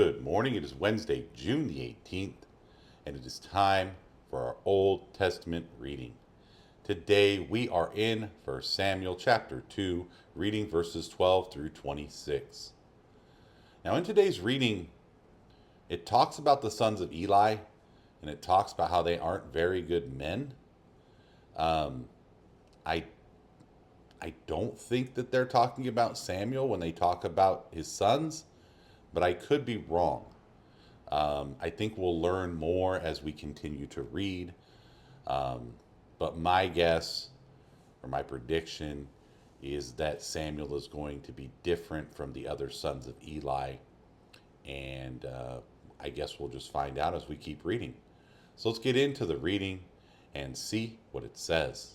Good morning. It is Wednesday, June the 18th, and it is time for our Old Testament reading. Today we are in 1 Samuel chapter 2, reading verses 12 through 26. Now, in today's reading, it talks about the sons of Eli, and it talks about how they aren't very good men. Um, I I don't think that they're talking about Samuel when they talk about his sons, but I could be wrong. I think we'll learn more as we continue to read. Um, but my guess or my prediction is that Samuel is going to be different from the other sons of Eli. And I guess we'll just find out as we keep reading. So let's get into the reading and see what it says.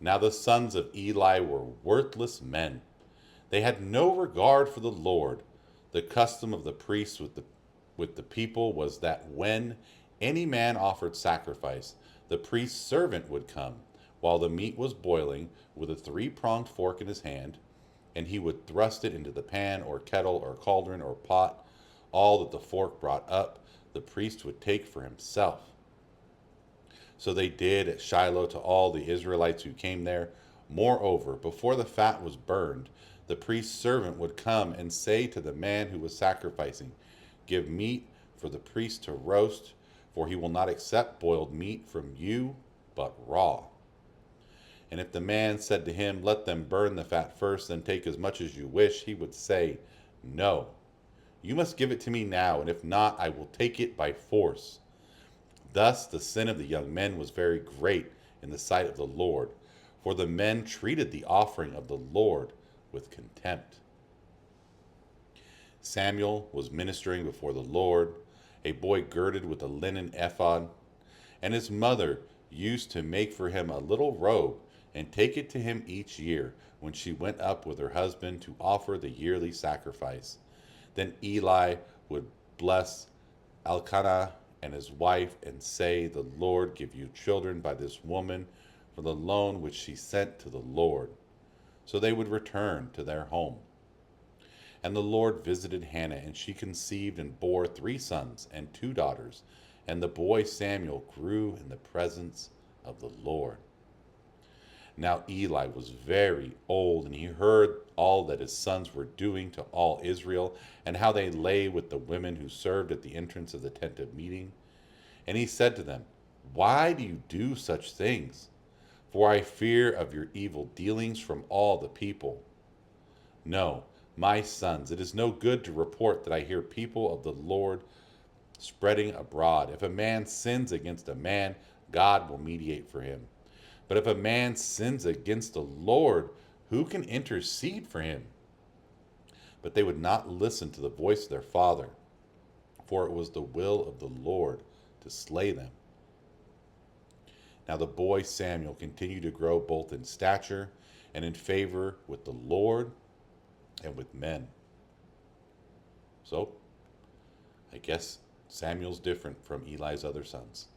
Now the sons of Eli were worthless men. They had no regard for the Lord. The custom of the priests with the people was that when any man offered sacrifice, the priest's servant would come while the meat was boiling with a three-pronged fork in his hand, and he would thrust it into the pan or kettle or cauldron or pot. All that the fork brought up, the priest would take for himself. So they did at Shiloh to all the Israelites who came there. Moreover, before the fat was burned, the priest's servant would come and say to the man who was sacrificing, "Give meat for the priest to roast, for he will not accept boiled meat from you, but raw." And if the man said to him, "Let them burn the fat first, then take as much as you wish," he would say, "No, you must give it to me now, and if not, I will take it by force." Thus the sin of the young men was very great in the sight of the Lord, for the men treated the offering of the Lord with contempt. Samuel was ministering before the Lord, a boy girded with a linen ephod, and his mother used to make for him a little robe and take it to him each year when she went up with her husband to offer the yearly sacrifice. Then Eli would bless Elkanah and his wife and say, "The Lord give you children by this woman for the loan which she sent to the Lord." So they would return to their home. And the Lord visited Hannah, and she conceived and bore 3 sons and 2 daughters. And the boy Samuel grew in the presence of the Lord. Now Eli was very old, and he heard all that his sons were doing to all Israel, and how they lay with the women who served at the entrance of the tent of meeting. And he said to them, "Why do you do such things? For I fear of your evil dealings from all the people. No, my sons, it is no good to report that I hear people of the Lord spreading abroad. If a man sins against a man, God will mediate for him. But if a man sins against the Lord, who can intercede for him?" But they would not listen to the voice of their father, for it was the will of the Lord to slay them. Now the boy Samuel continued to grow both in stature and in favor with the Lord and with men. So, I guess Samuel's different from Eli's other sons.